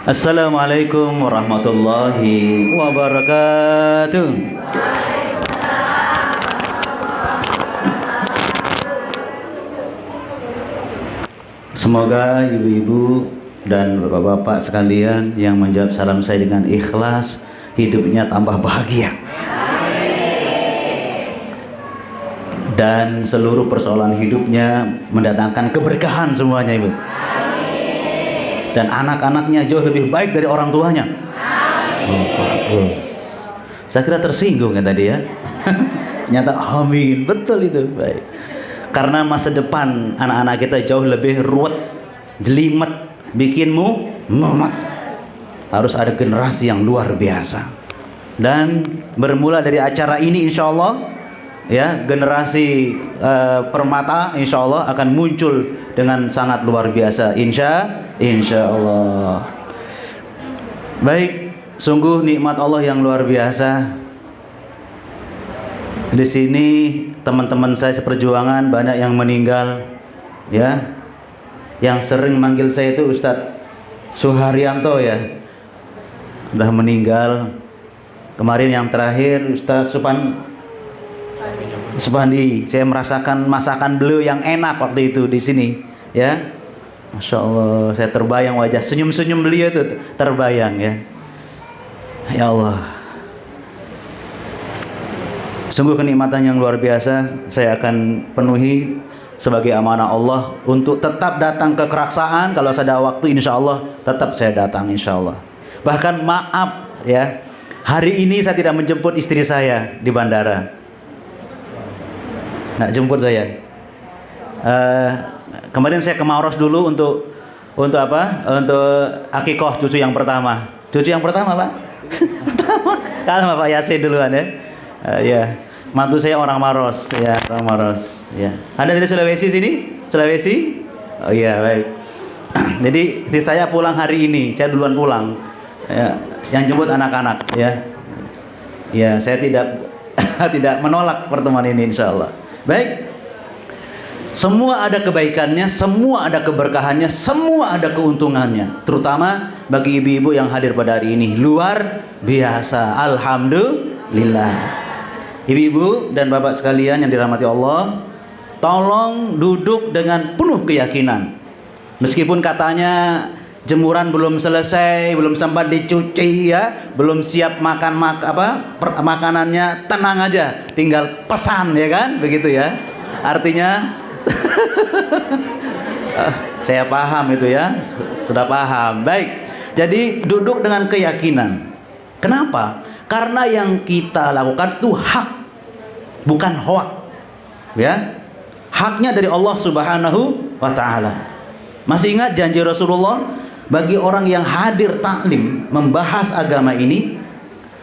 Assalamualaikum warahmatullahi wabarakatuh. Semoga ibu-ibu dan bapak-bapak sekalian yang menjawab salam saya dengan ikhlas, hidupnya tambah bahagia. Dan seluruh persoalan hidupnya mendatangkan keberkahan semuanya, ibu. Dan anak-anaknya jauh lebih baik dari orang tuanya. Oh, bagus. Saya kira tersinggung ya tadi ya. Nyata amin, betul itu. Baik. Karena masa depan anak-anak kita jauh lebih ruwet, jelimet, bikinmu mumet. Harus ada generasi yang luar biasa. Dan bermula dari acara ini insya Allah, ya, generasi permata insya Allah akan muncul dengan sangat luar biasa, insya Allah. Baik, sungguh nikmat Allah yang luar biasa. Di sini teman-teman saya seperjuangan banyak yang meninggal, ya. Yang sering manggil saya itu Ustadz Suharyanto, ya, udah meninggal. Kemarin yang terakhir Ustadz Supandi, saya merasakan masakan beliau yang enak waktu itu di sini, ya. Masya Allah, saya terbayang wajah senyum-senyum beliau itu terbayang, ya. Ya Allah, sungguh kenikmatan yang luar biasa. Saya akan penuhi sebagai amanah Allah untuk tetap datang ke Keraksaan. Kalau saya ada waktu, insya Allah tetap saya datang, insya Allah. Bahkan maaf, ya, hari ini saya tidak menjemput istri saya di bandara. Nak jemput saya. Kemarin saya ke Maros dulu untuk apa? Untuk akikoh cucu yang pertama. Cucu yang pertama, Pak. Pertama Pak Yasin duluan, ya. Ya, mantu saya orang Maros, ya, orang Maros, ya. Anda dari Sulawesi sini? Sulawesi? Oh iya, baik. Jadi saya pulang hari ini, saya duluan pulang. Ya, yang jemput anak-anak, ya. Ya, saya tidak menolak pertemuan ini, insya Allah. Baik, semua ada kebaikannya, semua ada keberkahannya, semua ada keuntungannya. Terutama bagi ibu-ibu yang hadir pada hari ini, luar biasa. Alhamdulillah. Ibu-ibu dan bapak sekalian yang dirahmati Allah, tolong duduk dengan penuh keyakinan. Meskipun katanya jemuran belum selesai, belum sempat dicuci, ya, belum siap makan makanannya, tenang aja, tinggal pesan, ya kan, begitu ya. Artinya saya paham itu, ya, sudah paham. Baik, jadi duduk dengan keyakinan. Kenapa? Karena yang kita lakukan itu hak, bukan hoak, ya. Haknya dari Allah Subhanahu wa Ta'ala. Masih ingat janji Rasulullah bagi orang yang hadir taklim membahas agama ini?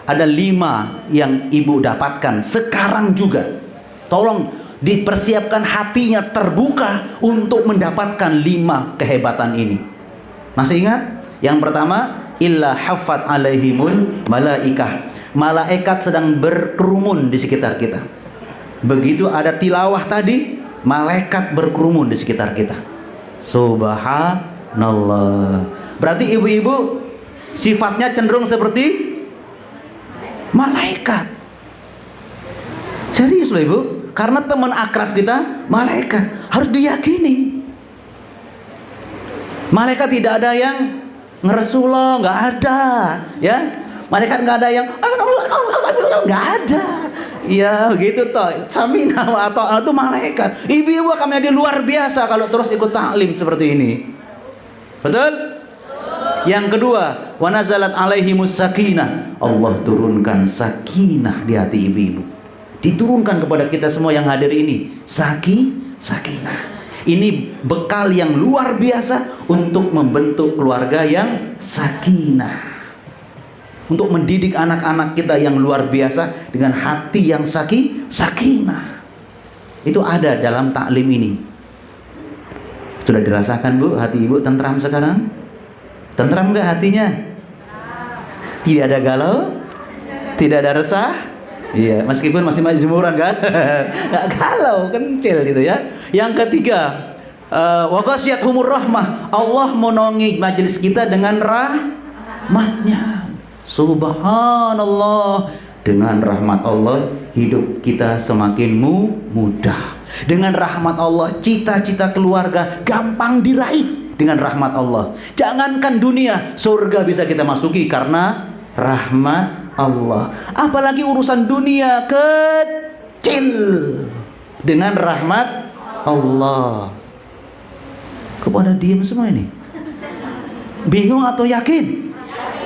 Ada 5 yang ibu dapatkan sekarang juga. Tolong dipersiapkan hatinya terbuka untuk mendapatkan 5 kehebatan ini. Masih ingat? Yang pertama, illa haffat alaihimul malaikah. Malaikat sedang berkerumun di sekitar kita. Begitu ada tilawah tadi, malaikat berkerumun di sekitar kita. Subhanallah. Berarti ibu-ibu sifatnya cenderung seperti malaikat. Serius loh ibu, karena teman akrab kita malaikat, harus diyakini. Malaikat tidak ada yang ngeresuloh, nggak ada, ya. Malaikat nggak ada yang nggak ada, ya gitu toh. Samina atau itu malaikat. Ibu-ibu kami ada luar biasa kalau terus ikut taklim seperti ini. Betul? Yang kedua, wa nazalat alaihimus sakinah. Allah turunkan sakinah di hati ibu-ibu. Diturunkan kepada kita semua yang hadir ini sakinah. Ini bekal yang luar biasa untuk membentuk keluarga yang sakinah. Untuk mendidik anak-anak kita yang luar biasa dengan hati yang sakinah. Itu ada dalam taklim ini. Sudah dirasakan Bu, hati ibu tentram sekarang? Tentram enggak hatinya? Tidak ada galau? Tidak ada resah? Iya, meskipun masih jemuran kan? Nggak galau, kencil gitu ya. Yang ketiga, wa ghasyiyatuhumur rahmah. Allah menaungi majelis kita dengan rahmatnya. Subhanallah. Dengan rahmat Allah hidup kita semakin mudah. Dengan rahmat Allah cita-cita keluarga gampang diraih. Dengan rahmat Allah, jangankan dunia, surga bisa kita masuki karena rahmat Allah. Apalagi urusan dunia kecil, dengan rahmat Allah. Kepada diam semua ini, bingung atau yakin?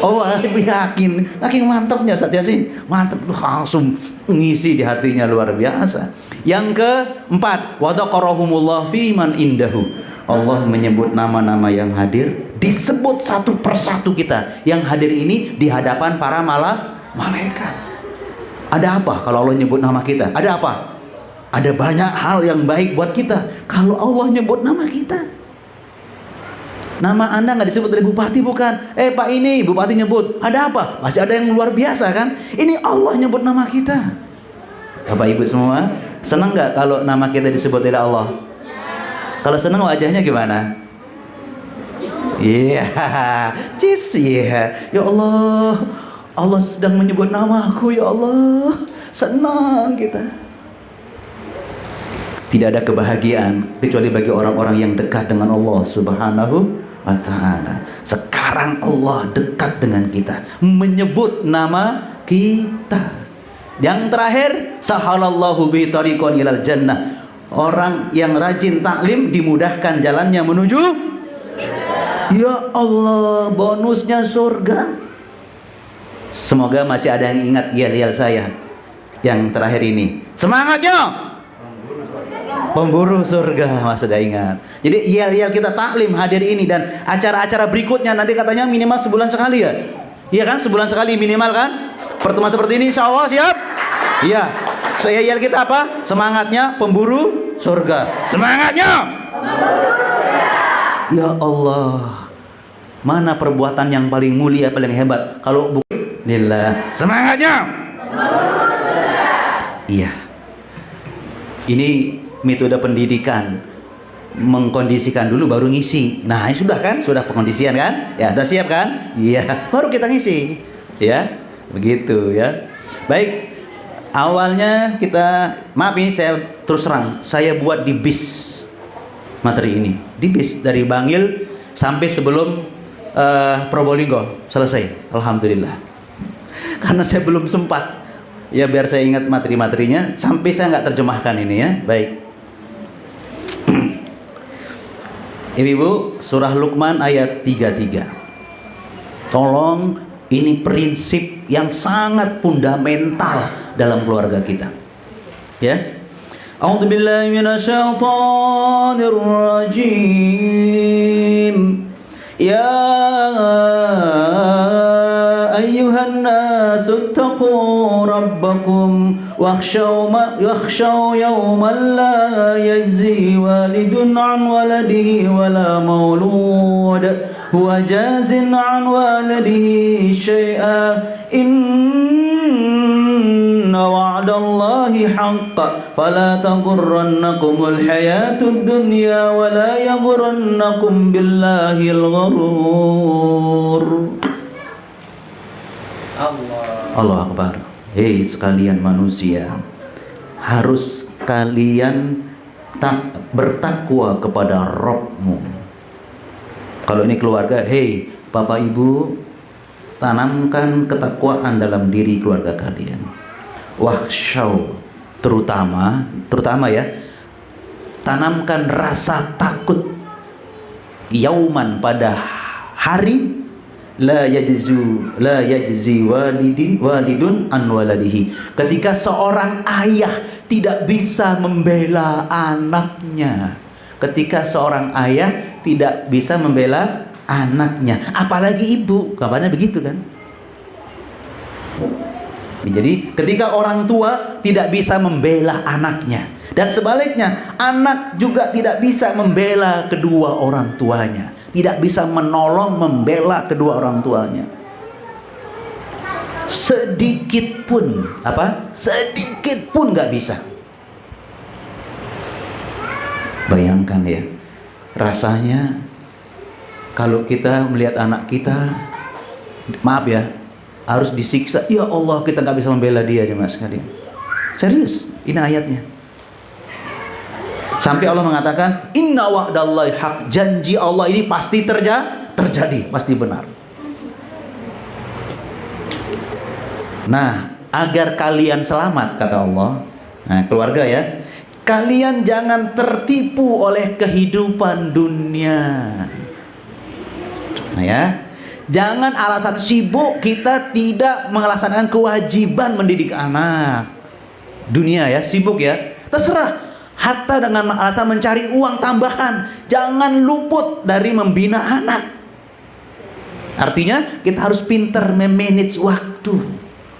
Oh, yakin. Saking mantapnya Ustaz Yasin. Mantap, langsung ngisi di hatinya luar biasa. Yang keempat, wa dzakarakumullah fi man indahu. Allah menyebut nama-nama yang hadir, disebut satu persatu kita. Yang hadir ini di hadapan para malaikat. Ada apa kalau Allah nyebut nama kita? Ada apa? Ada banyak hal yang baik buat kita kalau Allah nyebut nama kita. Nama Anda nggak disebut dari bupati, bukan? Pak, ini bupati nyebut. Ada apa? Masih ada yang luar biasa kan? Ini Allah nyebut nama kita. Bapak Ibu semua, senang nggak kalau nama kita disebut oleh Allah? Kalau senang wajahnya gimana? Iya, ya Allah, Allah sedang menyebut namaku, ya Allah, senang kita. Tidak ada kebahagiaan kecuali bagi orang-orang yang dekat dengan Allah Subhanahu wa ta'ala. Sekarang Allah dekat dengan kita, menyebut nama kita. Yang terakhir, sahalallahu bi tariqon ilal jannah. Orang yang rajin taklim dimudahkan jalannya menuju, ya Allah, bonusnya surga. Semoga masih ada yang ingat yel-yel saya yang terakhir ini. Semangatnya pemburu surga, masih ada ingat. Jadi yel-yel kita taklim hadir ini dan acara-acara berikutnya nanti katanya minimal sebulan sekali ya. Iya kan, sebulan sekali minimal kan. Pertemuan seperti ini insya Allah siap. Iya. Saya yel kita apa? Semangatnya pemburu surga. Semangatnya pemburu surga. Ya Allah, mana perbuatan yang paling mulia, paling hebat kalau bukan lillah. Semangatnya pemburu surga. Iya. Ini metode pendidikan, mengkondisikan dulu baru ngisi. Nah, ini sudah kan? Sudah pengkondisian kan? Ya, sudah siap kan? Iya, baru kita ngisi. Ya, begitu ya. Baik. Awalnya kita, maaf ini saya terus terang, saya buat di bis materi ini. Di bis dari Bangil sampai sebelum Probolinggo selesai. Alhamdulillah. Karena saya belum sempat. Ya biar saya ingat materi-materinya sampai saya nggak terjemahkan ini ya. Baik. Ibu-ibu, surah Luqman ayat 33. Tolong, ini prinsip yang sangat fundamental dalam keluarga kita. Ya. A'udzubillahi minasyaitonir rajim. Ya ayyuhan nasu taqu rabbakum wakhshaw yawman la yajzi walidun an waladihi wala maulud huwa jazin an waladihi syai'a inna wa'dallahi haqq fala taghurrannakumul hayatud dunya wala yaghurrannakum billahil gharur. Allah Akbar. Hei sekalian manusia, harus kalian bertakwa kepada Rabbmu. Kalau ini keluarga, hei Bapak Ibu, tanamkan ketakwaan dalam diri keluarga kalian. Wakhshaw, terutama ya, tanamkan rasa takut yauman pada hari la yajzi walidun an waladihi. Ketika seorang ayah tidak bisa membela anaknya. Ketika seorang ayah tidak bisa membela anaknya, apalagi ibu, kabarnya begitu kan? Jadi ketika orang tua tidak bisa membela anaknya, dan sebaliknya anak juga tidak bisa membela kedua orang tuanya, tidak bisa menolong membela kedua orang tuanya. Sedikit pun nggak bisa. Bayangkan ya, rasanya kalau kita melihat anak kita Maaf ya, harus disiksa. Ya Allah, kita nggak bisa membela dia jemaah sekalian. Serius, ini ayatnya. Sampai Allah mengatakan, Inna wa'dallahi haq, janji Allah ini pasti terjadi, pasti benar. Nah, agar kalian selamat, kata Allah. Nah, keluarga ya, kalian jangan tertipu oleh kehidupan dunia. Nah ya, jangan alasan sibuk kita tidak melaksanakan kewajiban mendidik anak. Dunia ya, sibuk ya, terserah. Hatta dengan alasan mencari uang tambahan, jangan luput dari membina anak. Artinya kita harus pintar memanage waktu,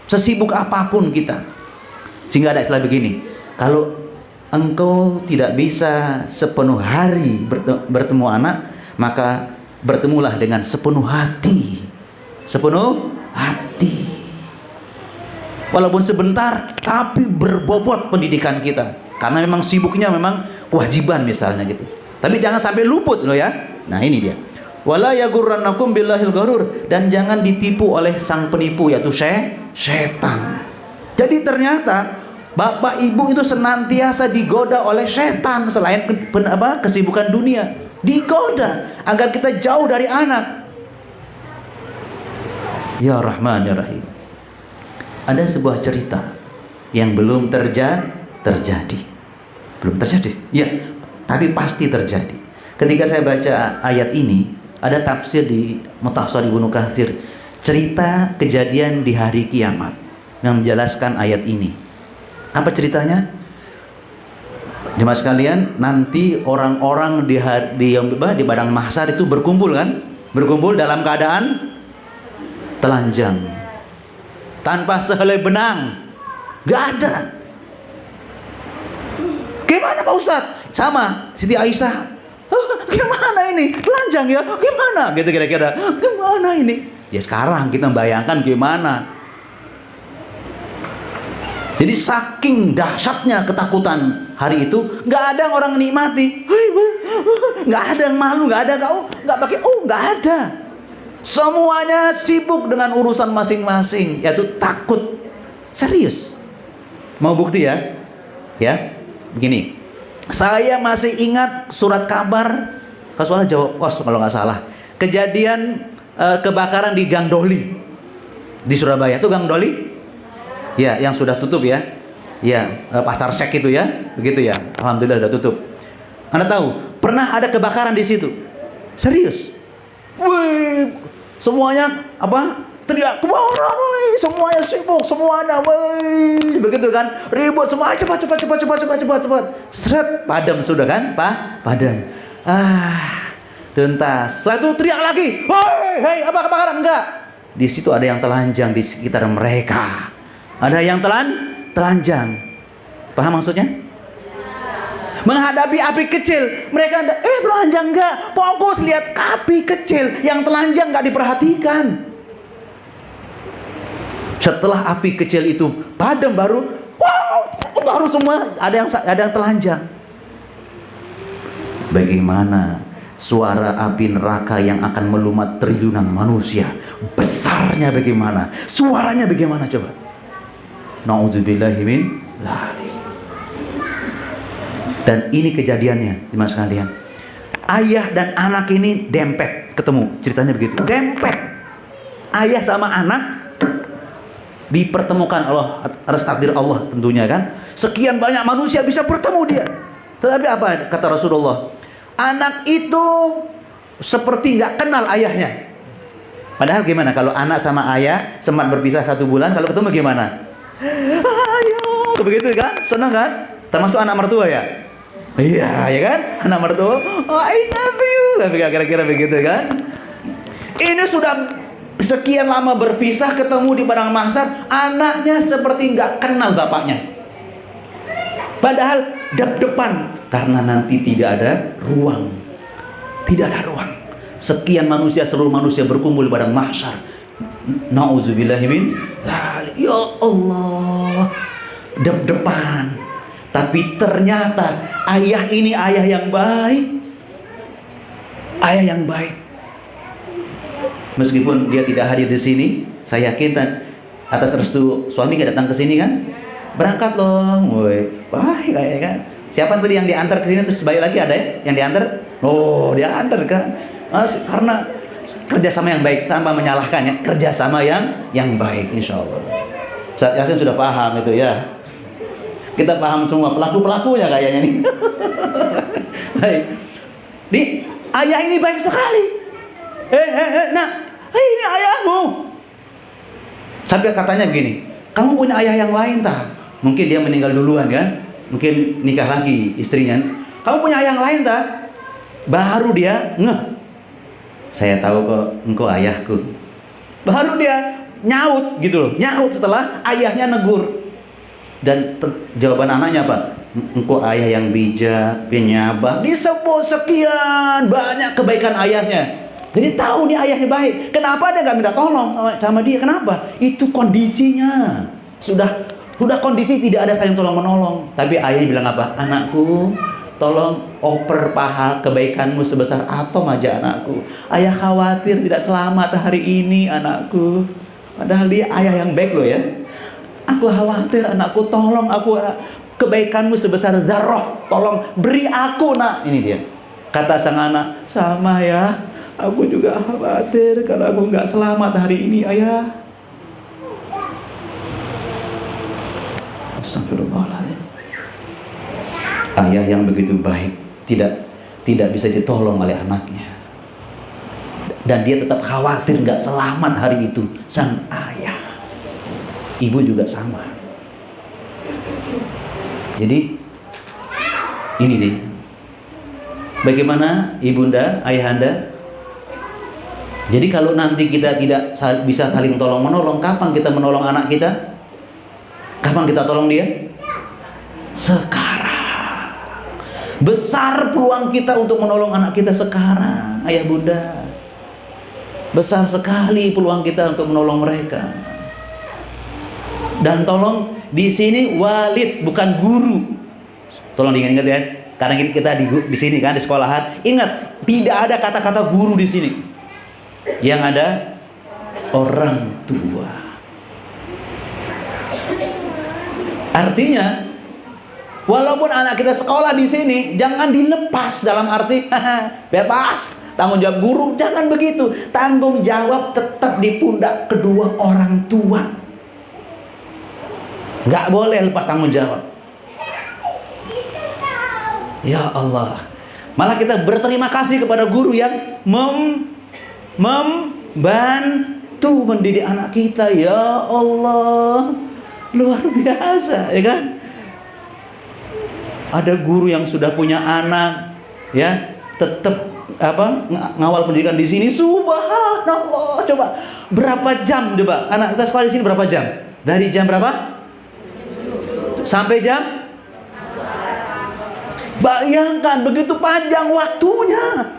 sesibuk apapun kita. Sehingga ada istilah begini, kalau engkau tidak bisa sepenuh hari bertemu anak, maka bertemulah dengan sepenuh hati. Sepenuh hati. Walaupun sebentar, tapi berbobot pendidikan kita. Karena memang sibuknya memang kewajiban misalnya gitu. Tapi jangan sampai luput loh ya. Nah ini dia. Wala yagurrannakum billahil gharur, dan jangan ditipu oleh sang penipu, yaitu setan. Jadi ternyata bapak ibu itu senantiasa digoda oleh setan selain kesibukan dunia. Digoda agar kita jauh dari anak. Ya Rahman ya Rahim. Ada sebuah cerita yang belum terjadi. Belum terjadi. Ya, tapi pasti terjadi. Ketika saya baca ayat ini, ada tafsir di Mukhtasar Ibnu Katsir, cerita kejadian di hari kiamat yang menjelaskan ayat ini. Apa ceritanya? Jemaah sekalian, nanti orang-orang di padang mahsyar itu berkumpul kan? Berkumpul dalam keadaan telanjang, tanpa sehelai benang, gak ada. Gimana Pak Ustadz? Sama Siti Aisyah. Gimana ini? Telanjang ya? Gimana? Gitu kira-kira. Gimana ini? Ya sekarang kita bayangkan gimana. Jadi saking dahsyatnya ketakutan hari itu, nggak ada yang orang nikmati. Nggak ada yang malu, nggak ada nggak pakai nggak ada. Semuanya sibuk dengan urusan masing-masing, yaitu takut. Serius. Mau bukti ya? Ya. Begini, saya masih ingat surat kabar Kasuala Jawa Pos kalau nggak salah, kejadian kebakaran di Gang Doli di Surabaya. Itu Gang Doli ya, yang sudah tutup ya, pasar sek itu ya, begitu ya. Alhamdulillah sudah tutup. Anda tahu pernah ada kebakaran di situ? Serius. Wih, semuanya teriak kebakaran, semuanya sibuk, semuanya, begitu kan, ribut semua, cepat, seret, padam sudah kan, padam, tuntas. Setelah itu teriak lagi, hei, apa kebakaran? Enggak. Di situ ada yang telanjang di sekitar mereka, ada yang telanjang, paham maksudnya? Menghadapi api kecil, mereka telanjang enggak, fokus lihat api kecil, yang telanjang enggak diperhatikan. Setelah api kecil itu padam baru semua ada yang telanjang. Bagaimana suara api neraka yang akan melumat triliunan manusia, besarnya bagaimana, suaranya bagaimana coba. Na'udzubillahi min dzalik. Dan ini kejadiannya, jemaah sekalian. Ayah dan anak ini dempet ketemu, ceritanya begitu. Dempet. Ayah sama anak dipertemukan Allah, atas takdir Allah tentunya kan. Sekian banyak manusia bisa bertemu dia. Tetapi apa kata Rasulullah? Anak itu seperti nggak kenal ayahnya. Padahal gimana kalau anak sama ayah sempat berpisah 1 bulan, kalau ketemu gimana? Ayo, begitu kan? Senang kan? Termasuk anak mertua ya? Iya, ya kan? Anak mertua, I love you. Kira-kira begitu kan? Ini sudah sekian lama berpisah, ketemu di padang mahsyar, anaknya seperti nggak kenal bapaknya. Padahal dep-depan, karena nanti tidak ada ruang. Tidak ada ruang. Sekian manusia, seluruh manusia berkumpul di padang mahsyar. Nauzubillahi min dzalik. Ya Allah, dep-depan. Tapi ternyata ayah ini ayah yang baik. Ayah yang baik. Meskipun dia tidak hadir di sini, saya yakin atas restu suami nggak datang ke sini kan? Berangkat loh, woi, baik kayak kan? Siapa tadi yang diantar ke sini terus balik lagi, ada ya? Yang diantar? Oh, dia antar kan? Karena kerjasama yang baik, tanpa menyalahkan ya, kerjasama yang baik, insya Allah. Ustaz Yasin sudah paham itu ya. Kita paham semua pelaku-pelakunya kayaknya nih. Baik. Ayah ini baik sekali. Nak, ini ayahmu. Sampai katanya begini, kamu punya ayah yang lain tak? Mungkin dia meninggal duluan kan? Mungkin nikah lagi istrinya. Kamu punya ayah yang lain tak? Baru dia ngeh. Saya tahu kok engkau ayahku. Baru dia nyaut gitu loh. Nyaut setelah ayahnya negur. Dan jawaban anaknya apa? Engkau ayah yang bijak, penyabar, disebut sekian banyak kebaikan ayahnya. Jadi tahu nih ayahnya baik. Kenapa dia nggak minta tolong sama dia? Kenapa? Itu kondisinya. Sudah kondisi tidak ada saling tolong menolong. Tapi ayahnya bilang apa? Anakku, tolong oper paha kebaikanmu sebesar atom aja anakku. Ayah khawatir tidak selamat hari ini anakku. Padahal dia ayah yang baik loh ya. Aku khawatir anakku, tolong aku, kebaikanmu sebesar zarrah, tolong beri aku nak. Ini dia. Kata sang anak, sama ya, aku juga khawatir kalau aku nggak selamat hari ini ayah. Astagfirullahaladzim. Ayah yang begitu baik tidak bisa ditolong oleh anaknya, dan dia tetap khawatir nggak selamat hari itu. Sang ayah, ibu juga sama. Jadi ini deh, bagaimana ibunda, ayahanda. Jadi kalau nanti kita tidak bisa saling tolong menolong, kapan kita menolong anak kita? Kapan kita tolong dia? Sekarang. Besar peluang kita untuk menolong anak kita sekarang, ayah bunda. Besar sekali peluang kita untuk menolong mereka. Dan tolong di sini walid, bukan guru. Tolong diingat-ingat ya. Karena kita di sini kan di sekolahan. Ingat, tidak ada kata-kata guru di sini. Yang ada orang tua. Artinya, walaupun anak kita sekolah di sini, jangan dilepas dalam arti bebas. Tanggung jawab guru, jangan begitu. Tanggung jawab tetap di pundak kedua orang tua. Nggak boleh lepas tanggung jawab. Ya Allah. Malah kita berterima kasih kepada guru yang membantu mendidik anak kita. Ya Allah, luar biasa, ya kan? Ada guru yang sudah punya anak, ya, tetap ngawal pendidikan di sini. Subhanallah. Coba berapa jam coba anak kita sekolah di sini, berapa jam? Dari jam berapa sampai jam? Bayangkan begitu panjang waktunya.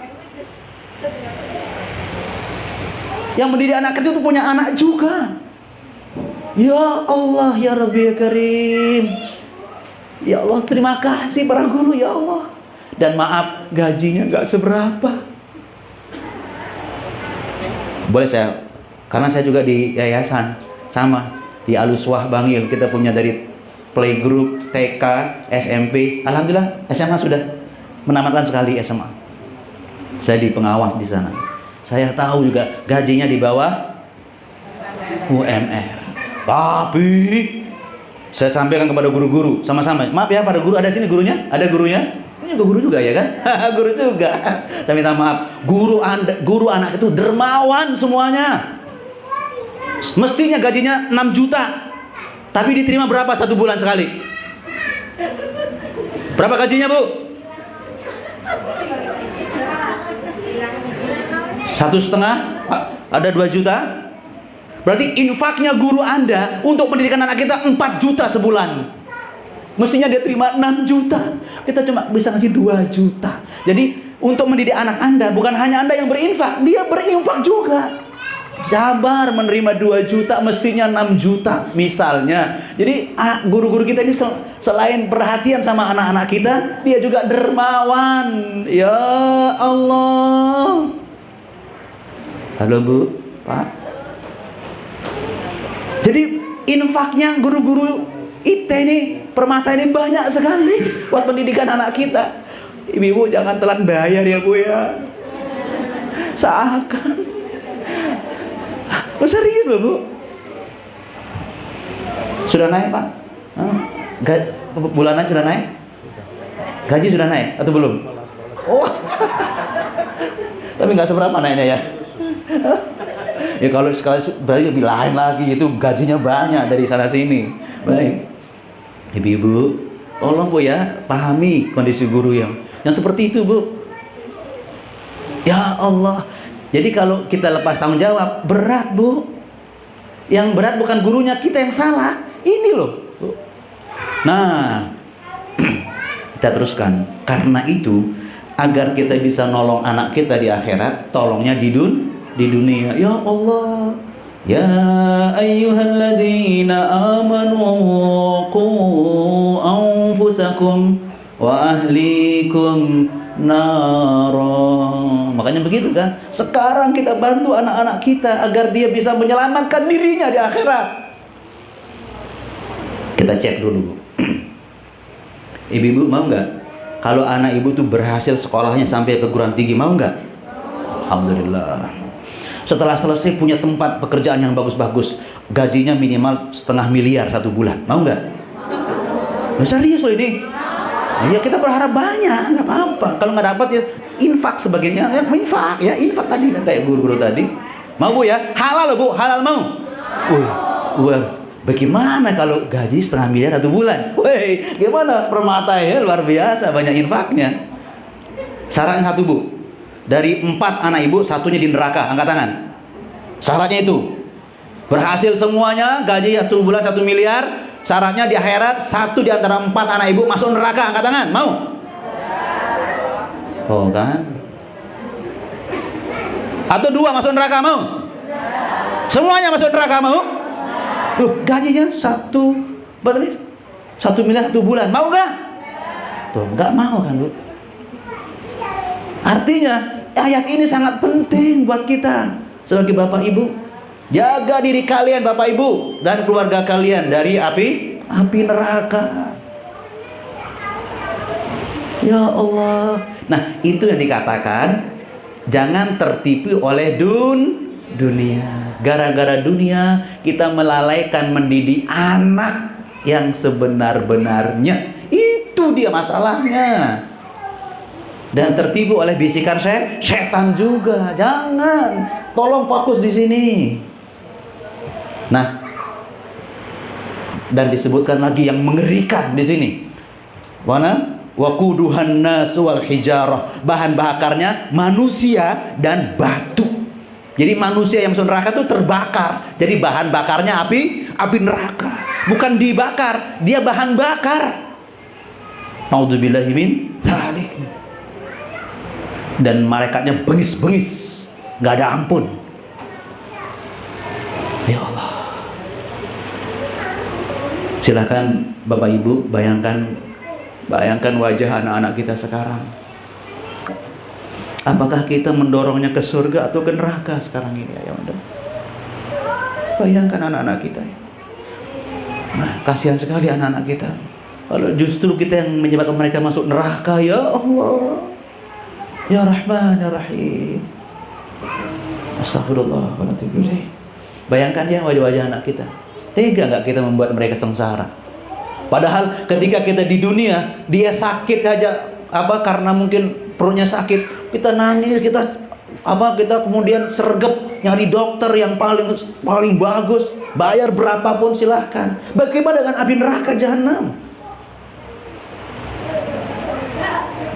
Yang mendidik anak kecil itu punya anak juga. Ya Allah, ya Rabbi ya Karim. Ya Allah, terima kasih para guru ya Allah. Dan maaf, gajinya nggak seberapa. Boleh karena saya juga di yayasan sama di Al-Uswah Bangil, kita punya dari playgroup, TK, SMP. Alhamdulillah SMA sudah menamatkan sekali SMA. Saya di pengawas di sana. Saya tahu juga gajinya di bawah UMR. Tapi saya sampaikan kepada guru-guru sama-sama. Maaf ya, pada guru ada sini gurunya? Ada gurunya? Ini juga guru juga ya kan? Guru juga. Saya minta maaf. Guru anak itu dermawan semuanya. Mestinya gajinya 6 juta. Tapi diterima berapa satu bulan sekali? Berapa gajinya, Bu? 1,5? Ada 2 juta? Berarti infaknya guru Anda untuk pendidikan anak kita 4 juta sebulan. Mestinya dia terima 6 juta. Kita cuma bisa kasih 2 juta. Jadi untuk mendidik anak Anda, bukan hanya Anda yang berinfak, dia berinfak juga. Sabar menerima 2 juta, mestinya 6 juta misalnya. Jadi guru-guru kita ini selain perhatian sama anak-anak kita, dia juga dermawan. Ya Allah. Halo Bu, Pak. Jadi infaknya guru-guru IT ini, Permata ini banyak sekali buat pendidikan anak kita. Ibu-ibu jangan telat bayar ya Bu ya. Seakan. Oh, serius loh Bu. Sudah naik Pak? Bulanan sudah naik? Gaji sudah naik atau belum? Oh. Tapi nggak seberapa naiknya ya. Ya kalau sekali berarti lebih lain lagi, itu gajinya banyak dari sana sini. Baik. Ibu-ibu, tolong Bu ya, pahami kondisi guru yang seperti itu Bu. Ya Allah. Jadi kalau kita lepas tanggung jawab, berat Bu. Yang berat bukan gurunya, kita yang salah. Ini loh Bu. Nah, kita teruskan. Karena itu, agar kita bisa nolong anak kita di akhirat, tolongnya di dunia. Ya Allah, ya ayyuhalladzina amanu qu anfusakum wa ahlikum nara. Makanya begitu kan. Sekarang kita bantu anak-anak kita agar dia bisa menyelamatkan dirinya di akhirat. Kita cek dulu. Ibu-ibu mau nggak kalau anak ibu tuh berhasil sekolahnya sampai perguruan tinggi, mau nggak? Alhamdulillah. Setelah selesai punya tempat pekerjaan yang bagus-bagus, gajinya minimal 500 miliar 1 bulan, mau nggak? Serius loh ini. Ya kita berharap banyak, nggak apa-apa. Kalau nggak dapat ya infak sebagainya, ya infak ya, infak tadi kan kayak guru-guru tadi. Mau Bu ya? Halal loh Bu, halal mau? Bagaimana kalau gaji 500 miliar 1 bulan? Woi, gimana Permata ya, luar biasa banyak infaknya. Syaratnya 1 Bu. Dari 4 anak ibu, 1-nya di neraka, angkat tangan. Syaratnya itu berhasil semuanya, gaji 1 bulan 1 miliar. Syaratnya di akhirat 1 di antara 4 anak ibu masuk neraka, angkat tangan. Mau? Oh kan? Atau 2 masuk neraka, mau? Semuanya masuk neraka, mau? Loh, gajinya 1 miliar 1 bulan, mau gak? Tuh, gak mau kan Bu? Artinya ayat ini sangat penting buat kita sebagai bapak ibu. Jaga diri kalian bapak ibu dan keluarga kalian dari api neraka. Ya Allah. Nah, itu yang dikatakan jangan tertipu oleh dunia. Gara-gara dunia kita melalaikan mendidik anak yang sebenar-benarnya. Itu dia masalahnya. Dan tertipu oleh bisikan setan juga. Jangan. Tolong fokus di sini. Nah, dan disebutkan lagi yang mengerikan di sini. Mana? Waquduhan nas wal hijarah. Bahan bakarnya manusia dan batu. Jadi manusia yang masuk neraka itu terbakar. Jadi bahan bakarnya api neraka. Bukan dibakar, dia bahan bakar. Naudzubillahi min dzalik. Dan malaikatnya bengis-bengis, nggak ada ampun. Ya Allah. Silakan Bapak Ibu bayangkan wajah anak-anak kita sekarang. Apakah kita mendorongnya ke surga atau ke neraka sekarang ini ya Allah? Bayangkan anak-anak kita. Nah, kasihan sekali anak-anak kita. Kalau justru kita yang menyebabkan mereka masuk neraka, ya Allah. Ya Rahman, Ya Rahim. Astagfirullah wa atubu ilaih. Bayangkan ya wajah-wajah anak kita. Tega nggak kita membuat mereka sengsara? Padahal ketika kita di dunia, dia sakit aja karena mungkin perutnya sakit, kita nangis, kita kemudian sergap nyari dokter yang paling bagus, bayar berapapun silahkan. Bagaimana dengan api neraka jahanam?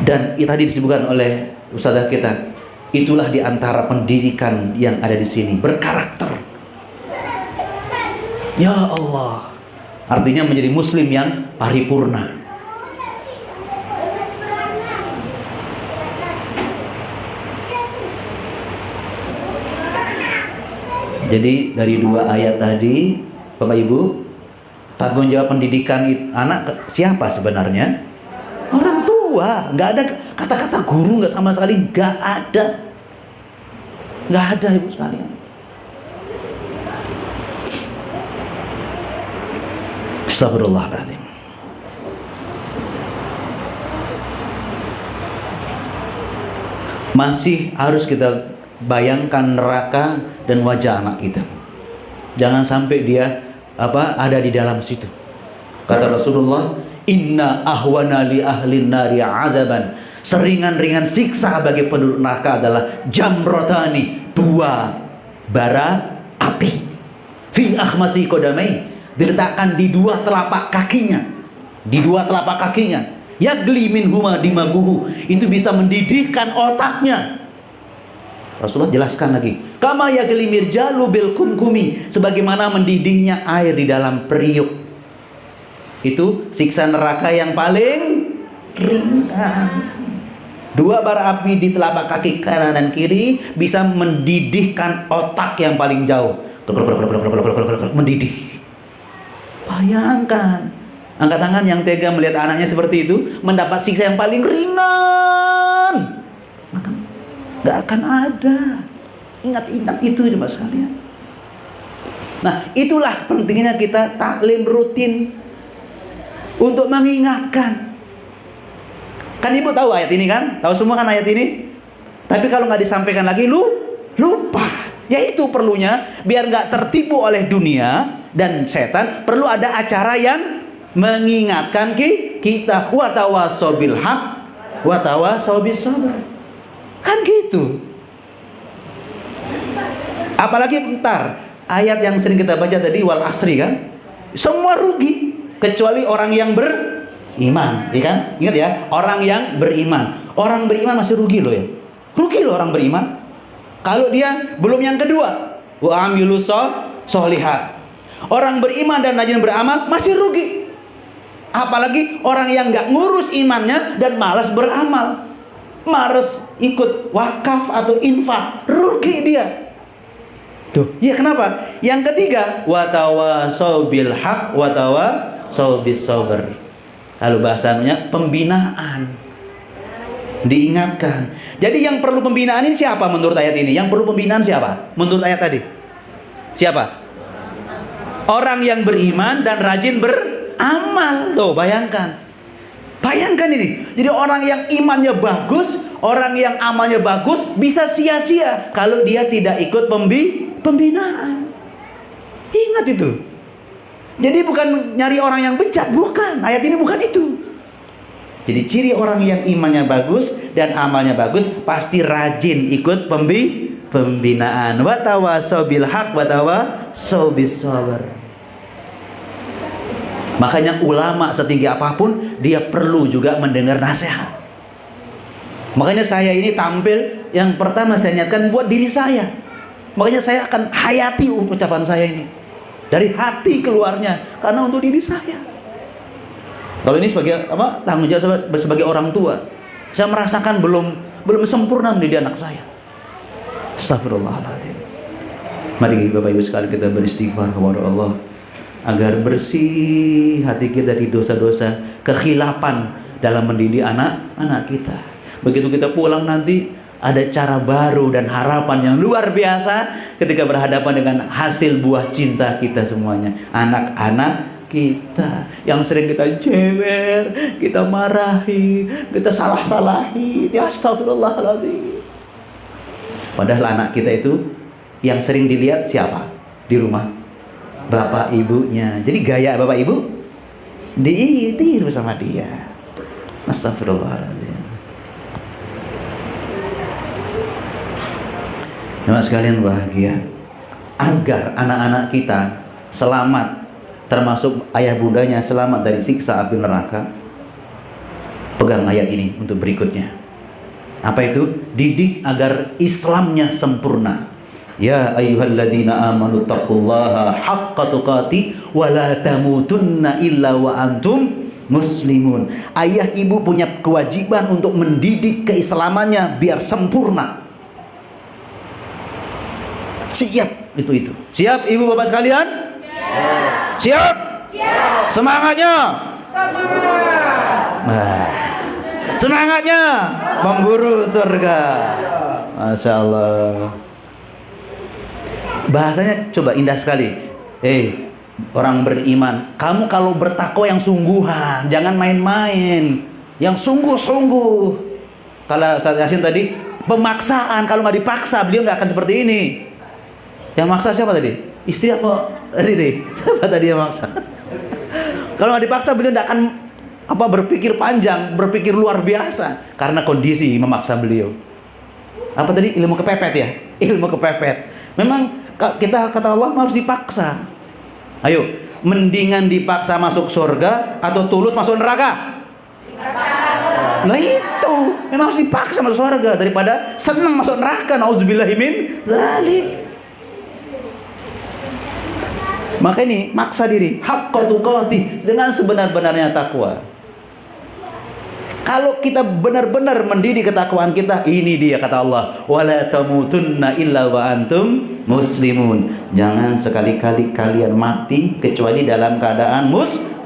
Dan tadi disebutkan oleh ustazah kita, itulah diantara pendidikan yang ada di sini, berkarakter. Ya Allah, artinya menjadi muslim yang paripurna. Jadi dari 2 ayat tadi, Bapak Ibu, tanggung jawab pendidikan anak siapa sebenarnya? Orang tua. Nggak ada kata-kata guru, nggak sama sekali, nggak ada Ibu sekalian. Astagfirullahaladzim. Masih harus kita bayangkan neraka dan wajah anak kita. Jangan sampai dia ada di dalam situ. Kata Rasulullah, inna ahwana li ahlin nari adzaban. Seringan-ringan siksa bagi penduduk neraka adalah jamrotani, 2 bara api. Fi akhmasi qadamai, diletakkan di 2 telapak kakinya. Di 2 telapak kakinya. Yagli minhuma dimaguhu, itu bisa mendidihkan otaknya. Rasulullah jelaskan lagi, kama yagli mirjalu bil kumkumi, sebagaimana mendidihnya air di dalam periuk. Itu siksa neraka yang paling ringan. 2 bara api di telapak kaki kanan dan kiri bisa mendidihkan otak yang paling jauh. Mendidih. Bayangkan, angkat tangan yang tega melihat anaknya seperti itu, mendapat siksa yang paling ringan. Maka gak akan ada. Ingat-ingat itu coba sekalian. Nah, itulah pentingnya kita taklim rutin untuk mengingatkan. Kan ibu tahu ayat ini kan? Tahu semua kan ayat ini? Tapi kalau nggak disampaikan lagi, lupa. Ya itu perlunya, biar nggak tertipu oleh dunia dan setan, perlu ada acara yang mengingatkan kita. Wa tawassaw bil haq wa tawassaw bis sabr. Kan gitu. Apalagi bentar, ayat yang sering kita baca tadi, wal asri kan? Semua rugi kecuali orang yang beriman, ya kan? Ingat ya, orang yang beriman. Orang beriman masih rugi loh ya. Rugi loh orang beriman. Kalau dia belum yang kedua, wa amilus sholihat. Orang beriman dan rajin beramal masih rugi. Apalagi orang yang nggak ngurus imannya dan malas beramal, malas ikut wakaf atau infak, rugi dia. Tuh, iya kenapa? Yang ketiga, wa tawassaw bil haq wa tawassaw bis sabr. Lalu bahasanya pembinaan, diingatkan. Jadi yang perlu pembinaan ini siapa menurut ayat ini? Yang perlu pembinaan siapa? Menurut ayat tadi, siapa? Orang yang beriman dan rajin beramal. Loh, bayangkan. Bayangkan ini. Jadi orang yang imannya bagus, orang yang amalnya bagus, bisa sia-sia kalau dia tidak ikut pembinaan. Ingat itu. Jadi bukan nyari orang yang bejat, bukan. Ayat ini bukan itu. Jadi ciri orang yang imannya bagus dan amalnya bagus pasti rajin ikut pembinaan. Wa tawassaw bil haq wa tawassaw bis sabr. Makanya ulama setinggi apapun dia perlu juga mendengar nasihat. Makanya saya ini tampil, yang pertama saya niatkan buat diri saya. Makanya saya akan hayati ucapan saya ini dari hati keluarnya, karena untuk diri saya. Kalau ini sebagai tanggung jawab sebagai orang tua, saya merasakan belum sempurna mendidik anak saya. Astagfirullahaladzim. Mari Bapak Ibu sekalian kita beristighfar kepada Allah agar bersih hati kita dari dosa-dosa kekhilafan dalam mendidik anak-anak kita. Begitu kita pulang nanti ada cara baru dan harapan yang luar biasa ketika berhadapan dengan hasil buah cinta kita semuanya, anak-anak kita yang sering kita jewer, kita marahi, kita salah-salahi. Ya astagfirullahaladzim. Padahal anak kita itu yang sering dilihat siapa di rumah? Bapak ibunya. Jadi gaya bapak ibu ditiru sama dia. Astagfirullahaladzim. Jemaah sekalian bahagia, agar anak-anak kita selamat, termasuk ayah bundanya selamat dari siksa api neraka, pegang ayat ini untuk berikutnya. Apa itu? Didik agar Islamnya sempurna. Ya ayyuhalladzina amanu taqullaha haqqa tuqati wa la tamutunna illa wa antum muslimun. Ayah ibu punya kewajiban untuk mendidik keislamannya biar sempurna. Siap itu. Siap ibu bapak sekalian? Siap? Siap. Semangatnya? Semangat. Semangatnya memburu surga. Masya Allah. Bahasanya coba indah sekali. orang beriman, kamu kalau bertakwa yang sungguhan, jangan main-main, yang sungguh-sungguh. Kalau Ustaz Yasin tadi pemaksaan, kalau nggak dipaksa beliau nggak akan seperti ini. Yang maksa siapa tadi? Istri apa? Tadi siapa tadi yang maksa? Kalau nggak dipaksa beliau nggak akan berpikir panjang, berpikir luar biasa, karena kondisi memaksa beliau. Apa tadi? Ilmu kepepet ya? Ilmu kepepet. Memang kita kata Allah harus dipaksa. Ayo, mendingan dipaksa masuk surga atau tulus masuk neraka? Nah itu, memang harus dipaksa masuk surga daripada senang masuk neraka. Nauzubillahi min dzalik. Maka ini maksa diri, haqqa tuqatih, dengan sebenar-benarnya takwa. Kalau kita benar-benar mendidik ketakwaan kita, ini dia kata Allah, wala tamutunna illa wa antum muslimun. Jangan sekali-kali kalian mati kecuali dalam keadaan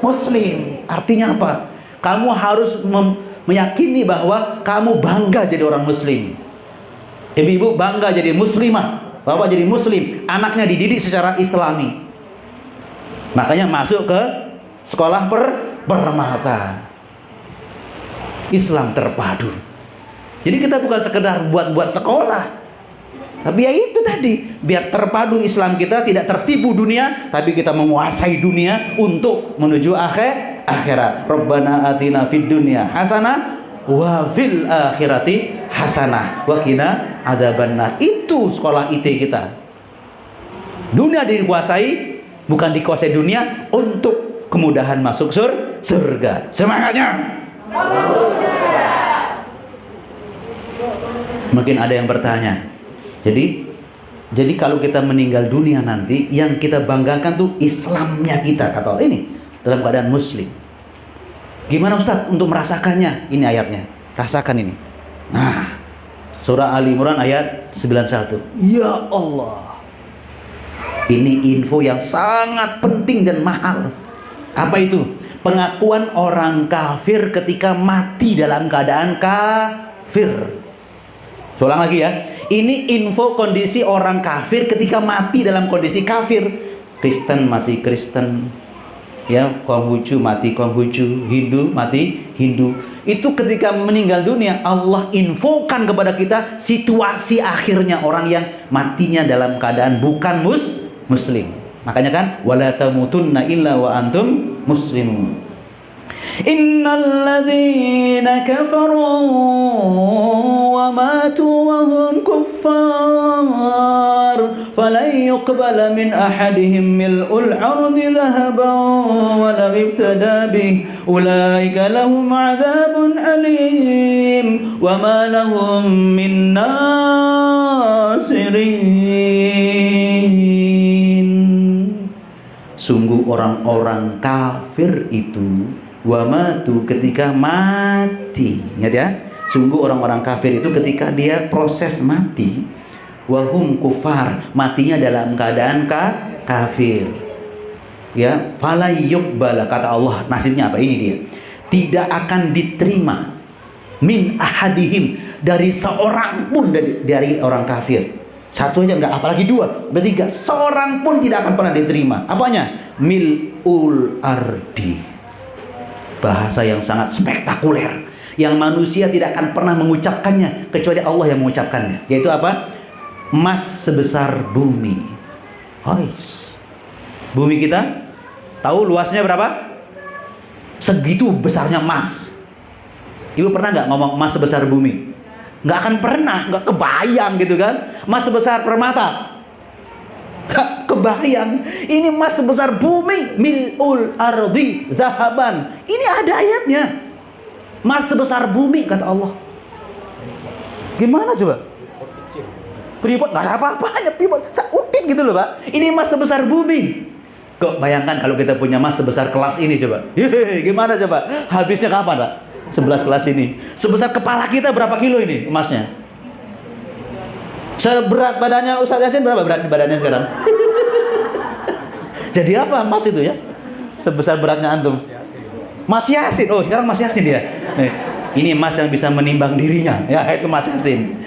muslim. Artinya apa? Kamu harus meyakini bahwa kamu bangga jadi orang muslim. Ibu-ibu bangga jadi muslimah, bapak jadi muslim, anaknya dididik secara islami. Makanya masuk ke sekolah permata. Islam terpadu. Jadi kita bukan sekedar buat sekolah, tapi ya itu tadi, biar terpadu Islam kita, tidak tertipu dunia, tapi kita menguasai dunia untuk menuju akhirat. Rabbana atina fid dunya hasanah wa fil akhirati hasanah wa qina adzabannar. Itu sekolah IT kita. Dunia dikuasai, bukan dikuasai dunia untuk kemudahan masuk surga. Semangatnya. Mungkin ada yang bertanya, jadi kalau kita meninggal dunia nanti, yang kita banggakan tuh Islamnya kita, kata Allah, ini dalam keadaan muslim. Gimana Ustadz untuk merasakannya? Ini ayatnya, rasakan ini. Nah, surah Ali Imran ayat 91. Ya Allah, ini info yang sangat penting dan mahal. Apa itu? Pengakuan orang kafir ketika mati dalam keadaan kafir. Ulang lagi ya. Ini info kondisi orang kafir ketika mati dalam kondisi kafir. Kristen mati Kristen, ya, Konghucu mati Konghucu, Hindu mati Hindu. Itu ketika meninggal dunia, Allah infokan kepada kita situasi akhirnya orang yang matinya dalam keadaan bukan muslim. Makanya kan, wala tamutunna illa wa antum muslimun. Innal ladzina kafaru wa matu wa hum kuffar falan yuqbala min ahadihim mil'ul ardi dhahaban wa lam ibtada bih ulaika lahum 'adzabun alim wa ma lahum min nasirin. Sungguh orang-orang kafir itu wamatu ketika mati. Ingat ya, sungguh orang-orang kafir itu ketika dia proses mati, wahum kufar, matinya dalam keadaan kafir. Ya, fala yuqbala, kata Allah, nasibnya apa? Ini dia, tidak akan diterima min ahadihim, dari seorang pun dari orang kafir. Satu aja enggak, apalagi dua, bertiga, seorang pun tidak akan pernah diterima. Apanya? Mil'ul ardi. Bahasa yang sangat spektakuler, yang manusia tidak akan pernah mengucapkannya kecuali Allah yang mengucapkannya. Yaitu apa? Emas sebesar bumi. Hois. Bumi kita tahu luasnya berapa? Segitu besarnya emas. Ibu pernah nggak ngomong emas sebesar bumi? Nggak akan pernah, nggak kebayang gitu kan. Emas sebesar permata, nggak kebayang. Ini emas sebesar bumi, mil'ul ardi zahaban. Ini ada ayatnya, emas sebesar bumi, kata Allah. Gimana coba? Freeport nggak ada apa-apanya, Freeport udit gitu loh Pak. Ini emas sebesar bumi. Kok bayangkan kalau kita punya emas sebesar kelas ini coba. Hehehe, gimana coba? Habisnya kapan Pak? 11 kelas ini. Sebesar kepala kita berapa kilo ini emasnya? Seberat badannya Ustaz Yasin berapa berat badannya sekarang? Jadi apa emas itu ya? Sebesar beratnya antum. Mas Yasin. Oh, sekarang Mas Yasin dia. Ini emas yang bisa menimbang dirinya. Ya, itu Mas Yasin.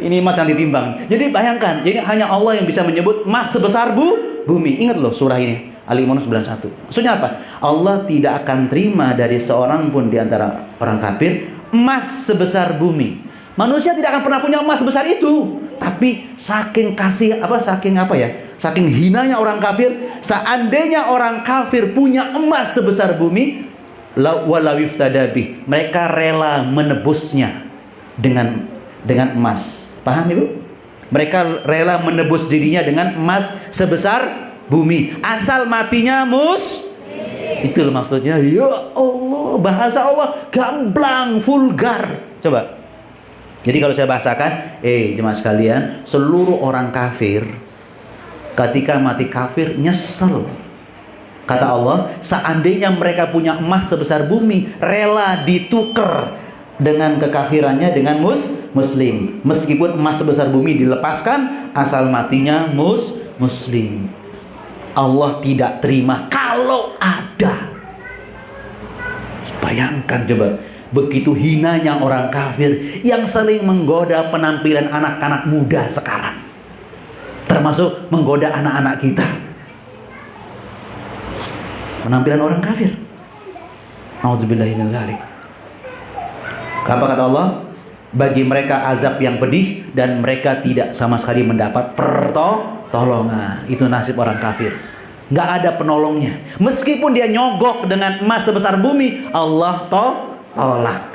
Ini emas yang ditimbang. Jadi bayangkan, jadi hanya Allah yang bisa menyebut emas sebesar bumi. Ingat loh surah ini, Al-Imran 91. Maksudnya apa? Allah tidak akan terima dari seorang pun di antara orang kafir emas sebesar bumi. Manusia tidak akan pernah punya emas sebesar itu. Tapi saking saking hinanya orang kafir, seandainya orang kafir punya emas sebesar bumi, mereka rela menebusnya dengan emas. Paham Ibu? Mereka rela menebus dirinya dengan emas sebesar bumi, asal matinya itu loh maksudnya. Ya Allah, bahasa Allah gamblang, vulgar. Coba. Jadi kalau saya bahasakan, jemaah sekalian, seluruh orang kafir ketika mati kafir nyesel. Kata Allah, seandainya mereka punya emas sebesar bumi, rela ditukar dengan kekafirannya dengan muslim. Meskipun emas sebesar bumi dilepaskan, asal matinya muslim. Allah tidak terima kalau ada. Bayangkan coba, begitu hinanya orang kafir yang sering menggoda penampilan anak-anak muda sekarang, termasuk menggoda anak-anak kita. Penampilan orang kafir. Nauzubillahi min dzalik. Apa kata Allah? Bagi mereka azab yang pedih dan mereka tidak sama sekali mendapat pertolongan. Itu nasib orang kafir. Nggak ada penolongnya. Meskipun dia nyogok dengan emas sebesar bumi, Allah tolak.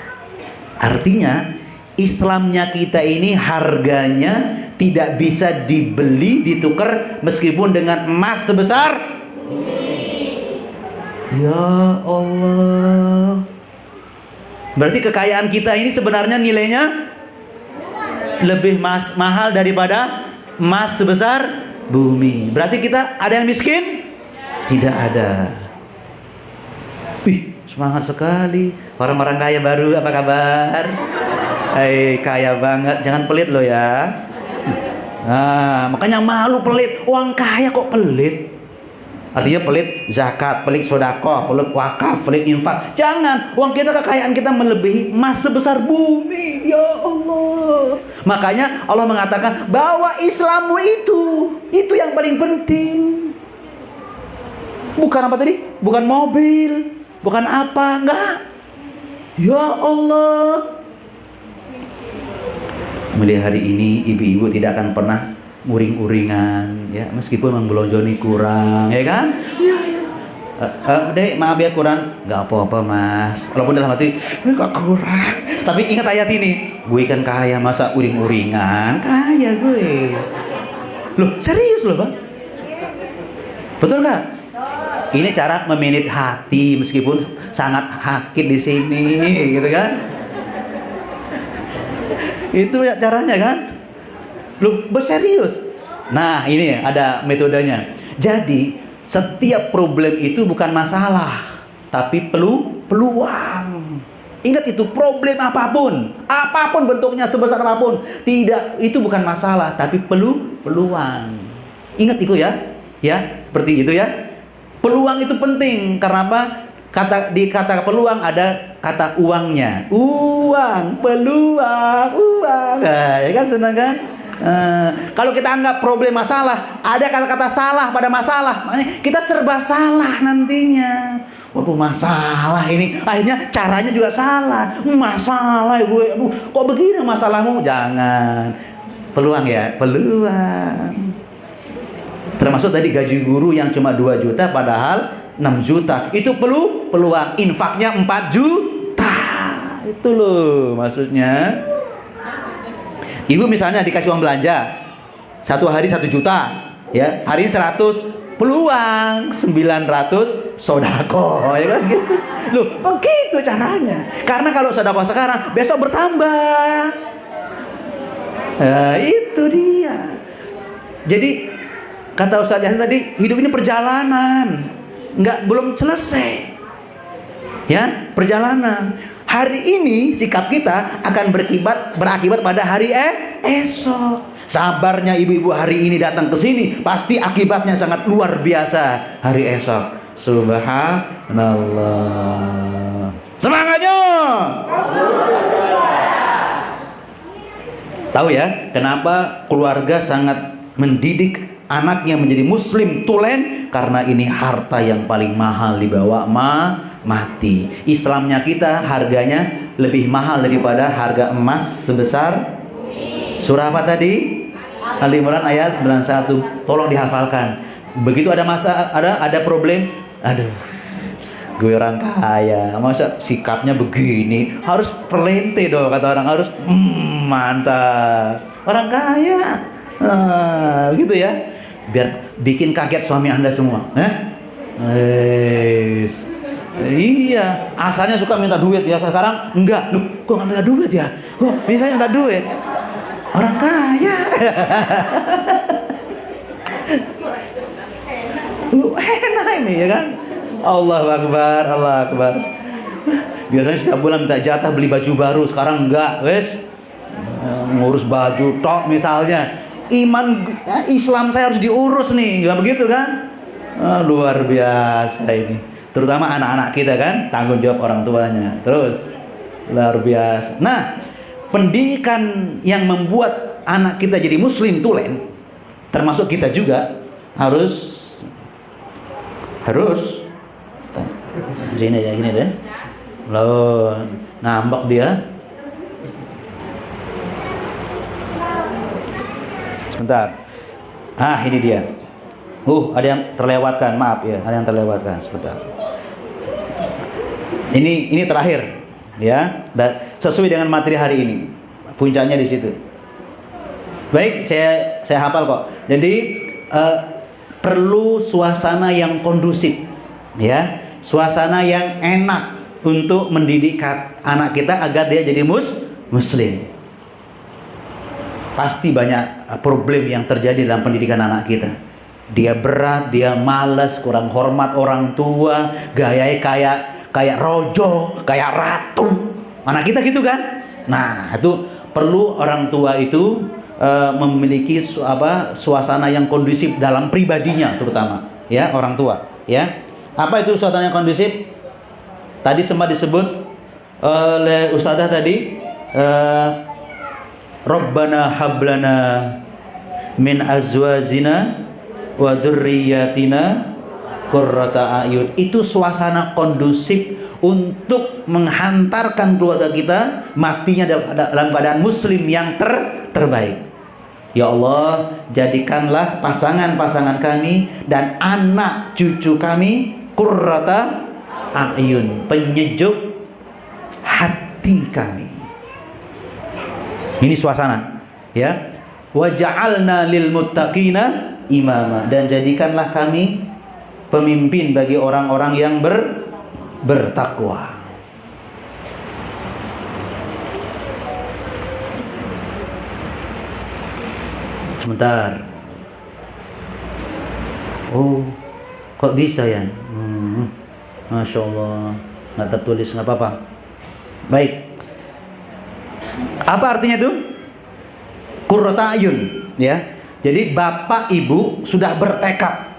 Artinya Islamnya kita ini harganya tidak bisa dibeli, ditukar meskipun dengan emas sebesar ya Allah. Berarti kekayaan kita ini sebenarnya nilainya lebih mahal daripada emas sebesar bumi. Berarti kita ada yang miskin? Tidak ada. Wih, semangat sekali. Orang-orang kaya baru, apa kabar? Kaya banget. Jangan pelit loh ya. Nah, makanya malu pelit. Orang kaya kok pelit? Artinya pelit zakat, pelit sedekah, pelit wakaf, pelit infak. Jangan. Uang kita, kekayaan kita melebihi emas sebesar bumi. Ya Allah. Makanya Allah mengatakan bahwa Islammu itu yang paling penting. Bukan apa tadi? Bukan mobil, bukan apa, enggak. Ya Allah. Mulai hari ini ibu-ibu tidak akan pernah uring-uringan, ya, meskipun memang belonjoni kurang, ya kan? Ya. Dek, maaf ya kurang. Enggak apa-apa mas. Walaupun dalam hati enggak kurang. Tapi ingat ayat ini, gue kan kaya, masa uring-uringan? Kaya gue. Loh, serius loh bang? Betul nggak? Ini cara memanage hati meskipun sangat hakit di sini, gitu kan? Itu ya caranya kan? Lu berserius. Nah, ini ada metodenya. Jadi, setiap problem itu bukan masalah, tapi peluang. Ingat itu, problem apapun bentuknya sebesar apapun, tidak, itu bukan masalah, tapi peluang. Ingat itu ya. Ya, seperti itu ya. Peluang itu penting karena apa? Di kata peluang ada kata uangnya. Uang, peluang, uang. Nah, ya kan senang kan? Kalau kita anggap problem masalah, ada kata-kata salah pada masalah, makanya kita serba salah nantinya. Waduh, masalah ini, akhirnya caranya juga salah. Masalah gue, kok begini masalahmu? Jangan. Peluang ya, peluang. Termasuk tadi gaji guru yang cuma 2 juta padahal 6 juta. Itu peluang. Infaknya 4 juta. Itu loh maksudnya. Ibu misalnya dikasih uang belanja 1 hari 1 juta, ya, hari 100, peluang 900 sodako, ya kan gitu. Loh, begitu caranya. Karena kalau sodako sekarang, besok bertambah. Nah, itu dia. Jadi kata Ustaz Yasin tadi, hidup ini perjalanan, belum selesai. Ya, perjalanan. Hari ini sikap kita akan berakibat pada hari esok. Sabarnya ibu-ibu hari ini datang ke sini, pasti akibatnya sangat luar biasa hari esok. Subhanallah. Semangatnya. Tahu ya, kenapa keluarga sangat mendidik anaknya menjadi muslim tulen, karena ini harta yang paling mahal dibawa mati. Islamnya kita harganya lebih mahal daripada harga emas sebesar surah apa tadi? Al-Imran ayat 91. Tolong dihafalkan. Begitu ada ada problem, aduh, gue orang kaya, masa sikapnya begini, harus perlente dong, kata orang, harus mantap, orang kaya, gitu ya, biar bikin kaget suami Anda semua. Iya, asalnya suka minta duit ya, sekarang enggak. Loh, kok nggak minta duit ya? Kok misalnya minta duit? Orang kaya. Enak ini ya kan? Allahu Akbar, Allahu Akbar. Biasanya setiap bulan minta jatah beli baju baru, sekarang enggak, wes ngurus baju tok misalnya. Islam saya harus diurus nih, enggak begitu kan? Luar biasa ini. Terutama anak-anak kita kan, tanggung jawab orang tuanya. Terus luar biasa. Nah, pendidikan yang membuat anak kita jadi muslim tulen, termasuk kita juga harus gini deh. Loh, ngambek dia. Sebentar. Ini dia. Ada yang terlewatkan, maaf ya, ada yang terlewatkan sebentar. Ini terakhir ya, dan sesuai dengan materi hari ini. Puncaknya di situ. Baik, saya hafal kok. Jadi perlu suasana yang kondusif, ya, suasana yang enak untuk mendidik anak kita agar dia jadi muslim. Pasti banyak problem yang terjadi dalam pendidikan anak kita. Dia berat, dia malas, kurang hormat orang tua, gayanya kayak rojo, kayak ratu. Anak kita gitu kan? Nah, itu perlu orang tua itu memiliki suasana yang kondusif dalam pribadinya, terutama ya orang tua ya. Apa itu suasana yang kondusif? Tadi sempat disebut oleh ustadzah tadi, Rabbana hablana min azwajina wa dzurriyyatina qurrata a'yun. Itu suasana kondusif untuk menghantarkan keluarga kita matinya dalam keadaan muslim yang terbaik. Ya Allah, jadikanlah pasangan-pasangan kami dan anak cucu kami qurrata a'yun, penyejuk hati kami. Ini suasana, ya. Wa ja'alna lil muttaqina imama, dan jadikanlah kami pemimpin bagi orang-orang yang bertakwa. Sebentar. Kok bisa ya? Masya Allah, nggak tertulis, nggak apa-apa. Baik. Apa artinya itu? Qurrata ayun, ya. Jadi bapak ibu sudah bertekad.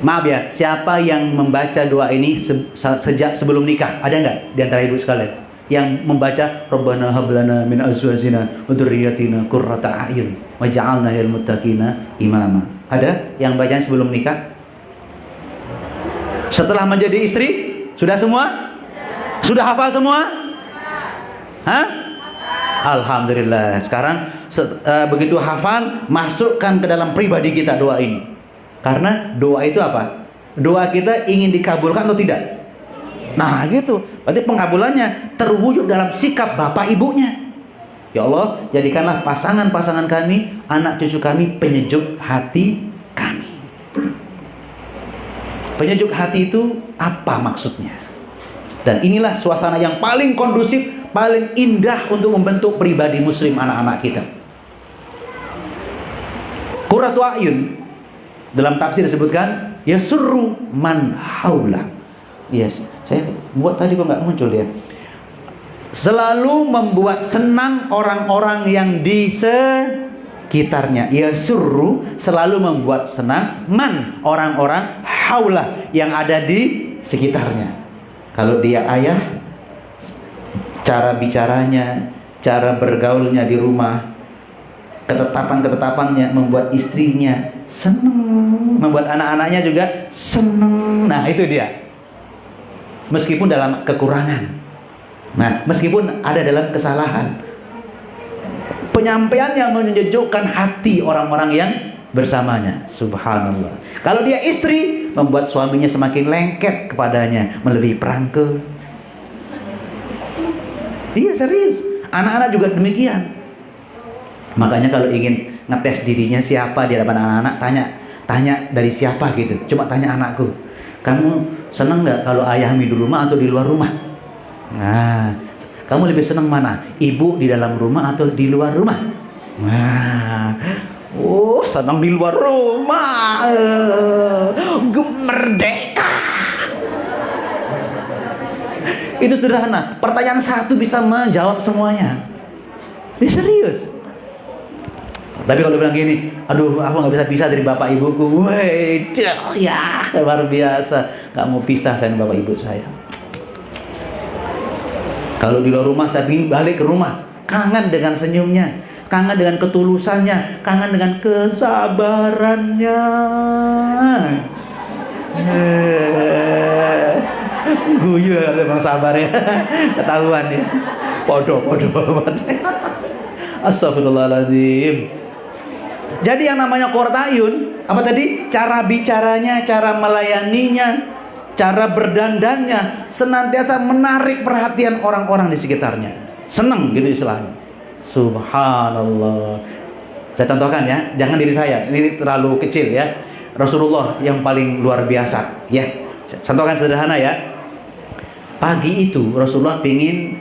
Maaf ya, siapa yang membaca doa ini sejak sebelum nikah? Ada nggak di antara ibu sekalian yang membaca Rabbana hablana min azwajina wa dzurriyyatina qurrata a'yun waj'alna lil muttaqina imama? Ada yang bacanya sebelum nikah? Setelah menjadi istri, sudah semua? Sudah hafal semua? Alhamdulillah. Sekarang begitu hafal, masukkan ke dalam pribadi kita doa ini. Karena doa itu apa? Doa kita ingin dikabulkan atau tidak? Nah gitu, berarti pengabulannya terwujud dalam sikap bapak ibunya. Ya Allah, jadikanlah pasangan-pasangan kami, anak cucu kami penyejuk hati kami. Penyejuk hati itu apa maksudnya? Dan inilah suasana yang paling kondusif, paling indah untuk membentuk pribadi muslim anak-anak kita. Qurratu a'yun dalam tafsir disebutkan yasurru man haula. Yes, saya buat tadi kok nggak muncul ya. Selalu membuat senang orang-orang yang di sekitarnya. Yasurru, selalu membuat senang man, orang-orang haula, yang ada di sekitarnya. Kalau dia ayah, cara bicaranya, cara bergaulnya di rumah Ketetapan-ketetapannya membuat istrinya senang, membuat anak-anaknya juga senang. Nah, itu dia. Meskipun dalam kekurangan. Nah, meskipun ada dalam kesalahan. Penyampaian yang menyejukkan hati orang-orang yang bersamanya. Subhanallah. Kalau dia istri, membuat suaminya semakin lengket kepadanya, melebihi perangke. Iya, serius. Anak-anak juga demikian. Makanya kalau ingin ngetes dirinya siapa di hadapan anak-anak, tanya dari siapa gitu. Coba tanya anakku, kamu seneng nggak kalau ayahmu di rumah atau di luar rumah? Nah, kamu lebih seneng mana? Ibu di dalam rumah atau di luar rumah? Nah, oh seneng di luar rumah, merdeka. Itu sederhana. Pertanyaan satu bisa menjawab semuanya. Ini serius. Tapi kalau bilang gini, aduh aku nggak bisa dari bapak ibuku, weh, ya luar biasa, nggak mau pisah saya dengan bapak ibu saya. Kalau di luar rumah saya ingin balik ke rumah, kangen dengan senyumnya, kangen dengan ketulusannya, kangen dengan kesabarannya. Guyu memang sabar ya, ketahuan ya, podo. Astagfirullahaladzim. Jadi yang namanya Qurratayun, apa tadi? Cara bicaranya, cara melayaninya, cara berdandannya senantiasa menarik perhatian orang-orang di sekitarnya. Seneng gitu istilahnya. Subhanallah. Saya contohkan ya, jangan diri saya, ini terlalu kecil ya. Rasulullah yang paling luar biasa ya. Saya contohkan sederhana ya. Pagi itu Rasulullah pingin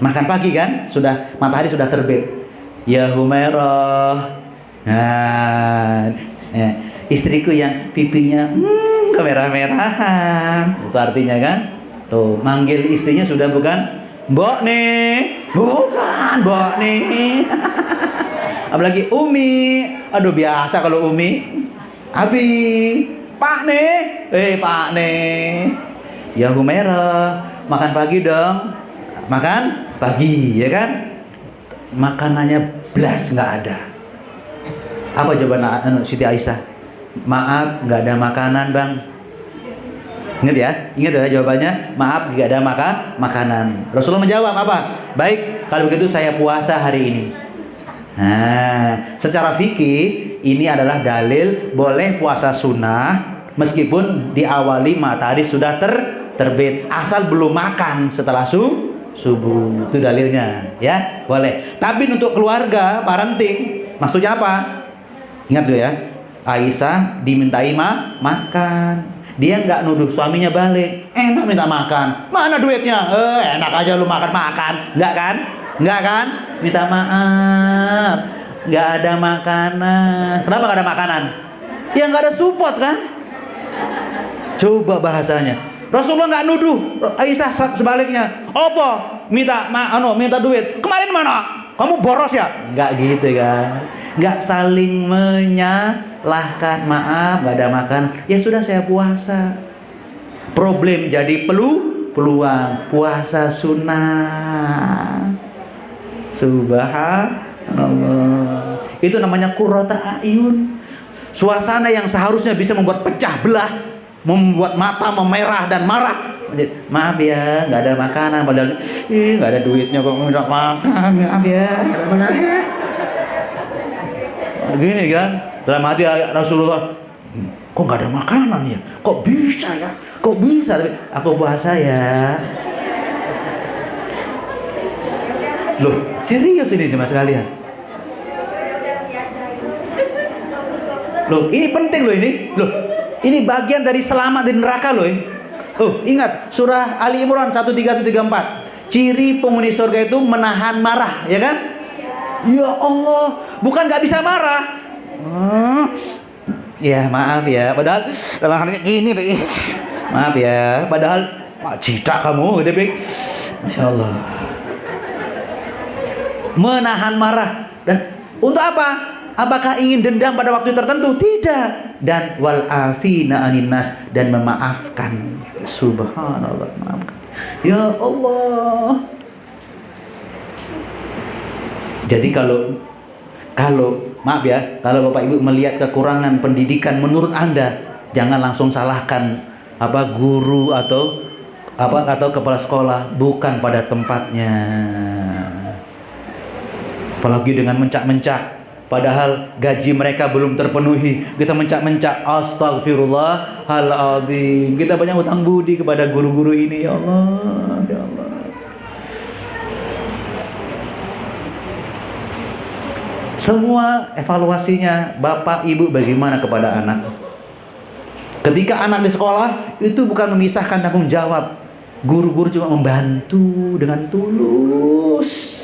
makan pagi kan, sudah matahari sudah terbit. Ya Humairah. Nah, ya, istriku yang pipinya kemerah-merahan, itu artinya kan, tuh manggil istrinya sudah bukan Mbok nih, bukan Mbok nih. Apalagi Umi, aduh biasa kalau Umi. Abi, Pak nih, Pak nih. Ya Humairah, makan pagi dong, makan pagi ya kan? Makanannya blas nggak ada. Apa jawaban Siti Aisyah? Maaf, nggak ada makanan bang. Ingat ya jawabannya. Maaf, nggak ada makanan. Rasulullah menjawab apa? Baik, kalau begitu saya puasa hari ini. Nah, secara fikih ini adalah dalil boleh puasa sunnah meskipun diawali matahari sudah terbit, asal belum makan setelah subuh. Itu dalilnya, ya boleh. Tapi untuk keluarga, parenting, maksudnya apa? Ingat dulu ya, Aisyah dimintai makan, dia nggak nuduh suaminya balik, enak minta makan, mana duitnya? Enak aja lu makan, nggak kan? Minta maaf, nggak ada makanan. Kenapa nggak ada makanan? Ya nggak ada support kan? Coba bahasanya. Rasulullah nggak nuduh Aisyah sebaliknya. Apa? Minta duit. Kemarin mana? Kamu boros ya? Nggak gitu kan? Nggak saling menyalahkan. Maaf, nggak ada makan. Ya sudah saya puasa. Problem jadi peluang. Puasa sunnah. Subhanallah. Itu namanya Qurratayun. Suasana yang seharusnya bisa membuat pecah belah, membuat mata memerah dan marah. Maaf ya, nggak ada makanan. Padahal nggak ada duitnya kok minta makan. Maaf ya, nggak ada makanan. Gini kan, dalam hati Rasulullah, kok nggak ada makanan ya? Kok bisa ya? Kok bisa? Aku puasa ya. Loh, serius ini jemaah sekalian. Loh, ini penting loh ini. Loh, ini bagian dari selamat di neraka loh. Oh, ingat surah Ali Imran 133-134. Ciri penghuni surga itu menahan marah, ya kan? Ya Allah, bukan nggak bisa marah. Ya maaf ya, padahal dalam hatinya gini deh. Maaf ya, padahal cita kamu gitu, Masya Allah. Menahan marah dan untuk apa? Apakah ingin dendam pada waktu tertentu? Tidak. Dan wal afina anin nas, dan memaafkan. Subhanallah, maafkan. Ya Allah. Jadi kalau Kalau maaf ya, kalau Bapak Ibu melihat kekurangan pendidikan menurut Anda, jangan langsung salahkan guru atau kepala sekolah, bukan pada tempatnya. Apalagi dengan mencak-mencak, padahal gaji mereka belum terpenuhi, kita mencak-mencak. Astagfirullahaladzim, kita banyak hutang budi kepada guru-guru ini. Ya Allah, ya Allah. Semua evaluasinya Bapak Ibu bagaimana kepada anak. Ketika anak di sekolah, itu bukan memisahkan tanggung jawab. Guru-guru cuma membantu dengan tulus.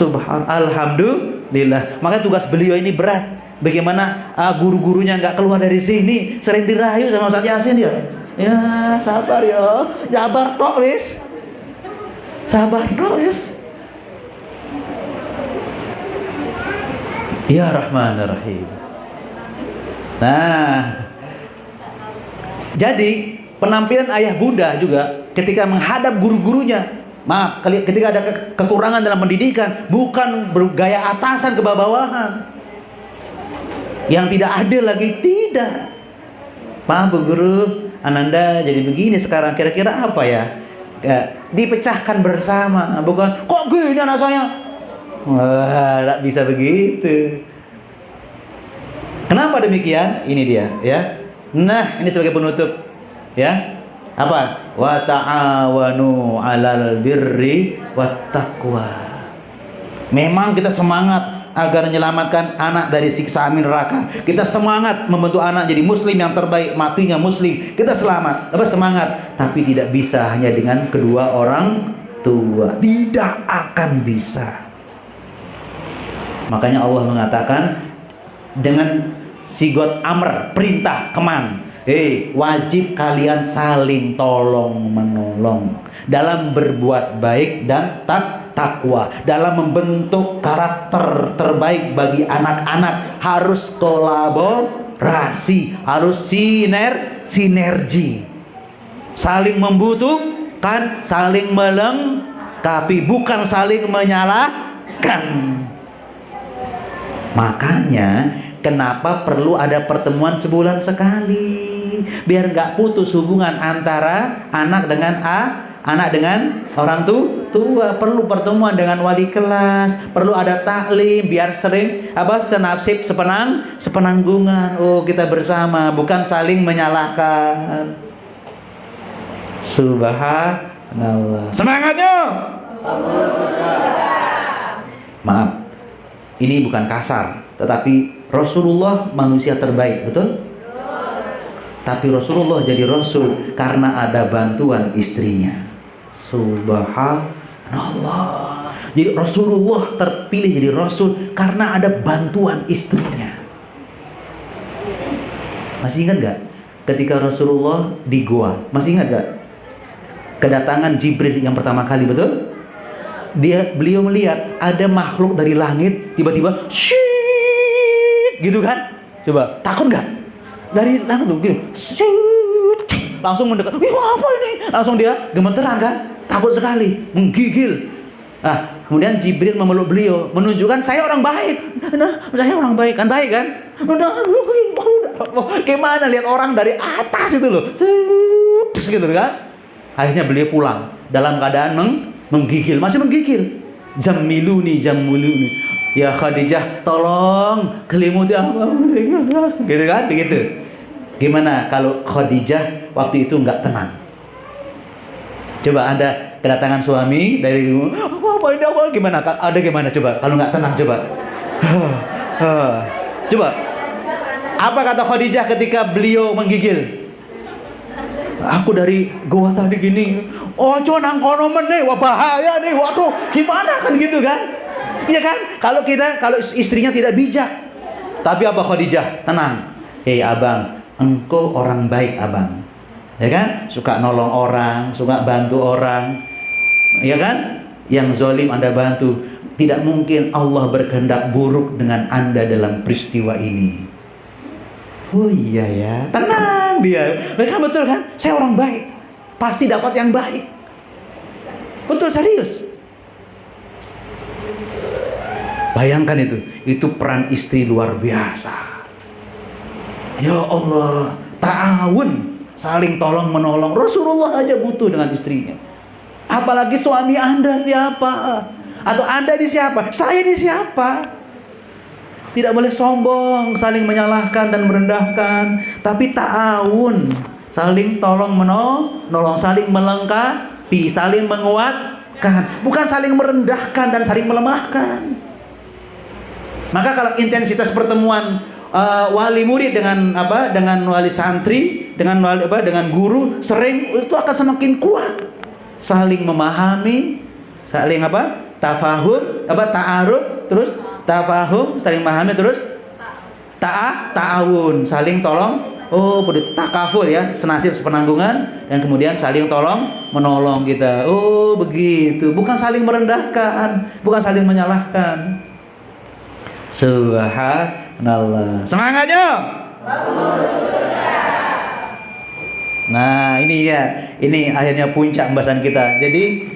Alhamdulillah. Makanya tugas beliau ini berat. Bagaimana guru-gurunya nggak keluar dari sini, sering dirayu sama Ustaz Yasin ya. Ya sabar ya, sabar tok wis. Sabar tok wis. Ya Rahmanir-Rahim. Nah, jadi penampilan ayah bunda juga ketika menghadap guru-gurunya. Maaf, ketika ada kekurangan dalam pendidikan, bukan bergaya atasan ke bawah-bawahan yang tidak adil lagi, tidak. Maaf Bu Guru, Ananda jadi begini sekarang, kira-kira apa ya? Dipecahkan bersama, bukan kok gini anak saya. Wah, tidak bisa begitu. Kenapa demikian? Ini dia, ya. Nah, ini sebagai penutup, ya. Apa? Wa ta'awanu 'alal birri wat taqwa. Memang kita semangat agar menyelamatkan anak dari siksa api neraka. Kita semangat membentuk anak jadi muslim yang terbaik, matinya muslim. Kita semangat, tapi tidak bisa hanya dengan kedua orang tua. Tidak akan bisa. Makanya Allah mengatakan dengan sigot amr, perintah, command. Wajib kalian saling tolong menolong dalam berbuat baik dan takwa, dalam membentuk karakter terbaik bagi anak-anak. Harus kolaborasi, harus sinergi, saling membutuhkan, saling melengkapi, bukan saling menyalahkan. Makanya kenapa perlu ada pertemuan sebulan sekali, biar nggak putus hubungan antara anak dengan orang tua. Perlu pertemuan dengan wali kelas, perlu ada taklim, biar sering senasib sepenanggungan. Oh, kita bersama, bukan saling menyalahkan. Subhanallah. Semangatnya. Maaf, ini bukan kasar, tetapi Rasulullah manusia terbaik, betul? Tapi Rasulullah jadi Rasul karena ada bantuan istrinya. Subhanallah. Jadi Rasulullah terpilih jadi Rasul karena ada bantuan istrinya. Masih ingat gak? Ketika Rasulullah di gua, masih ingat gak? Kedatangan Jibril yang pertama kali, betul? Beliau melihat ada makhluk dari langit tiba-tiba gitu kan? Coba, takut nggak? Dari langit tuh gitu, langsung mendekat. Wih, apa ini? Langsung dia gemeteran kan? Takut sekali, menggigil. Kemudian Jibril memeluk beliau, menunjukkan saya orang baik. Nah, saya orang baik kan, baik kan? Gimana lihat orang dari atas itu loh, gitu kan? Akhirnya beliau pulang dalam keadaan menggigil, masih menggigil. Jamiluni. Ya Khadijah, tolong kelimuti apa? Gitu kan, begitu. Gimana kalau Khadijah waktu itu nggak tenang? Coba Anda kedatangan suami dari rumah, gimana? Ada gimana? Coba kalau nggak tenang, coba. Coba. Apa kata Khadijah ketika beliau menggigil? Aku dari gua tadi gini, ojo nang kono meneh, wah bahaya nih, waduh, gimana kan gitu kan? Iya kan? Kalau istrinya tidak bijak. Tapi apa Khadijah? Tenang. Abang, engkau orang baik abang. Ya kan? Suka nolong orang, suka bantu orang. Ya kan? Yang zalim Anda bantu. Tidak mungkin Allah berkehendak buruk dengan Anda dalam peristiwa ini. Oh iya ya, tenang dia. Mereka betul kan? Saya orang baik, pasti dapat yang baik. Betul, serius. Bayangkan itu peran istri luar biasa. Ya Allah, ta'awun, saling tolong menolong. Rasulullah aja butuh dengan istrinya. Apalagi suami Anda siapa? Atau Anda ini siapa? Saya ini siapa? Tidak boleh sombong, saling menyalahkan dan merendahkan, tapi ta'awun, saling tolong menolong, saling melengkapi, saling menguatkan, bukan saling merendahkan dan saling melemahkan. Maka kalau intensitas pertemuan wali murid dengan wali santri, dengan guru sering, itu akan semakin kuat. Saling memahami, saling tafahum, ta'aruf, terus tafahum, saling memahami, terus ta'awun, saling tolong, takaful ya, senasib sepenanggungan, dan kemudian saling tolong menolong kita. Oh begitu, bukan saling merendahkan, bukan saling menyalahkan. Subhanallah. Semangatnya. Nah, ini akhirnya puncak pembahasan kita. Jadi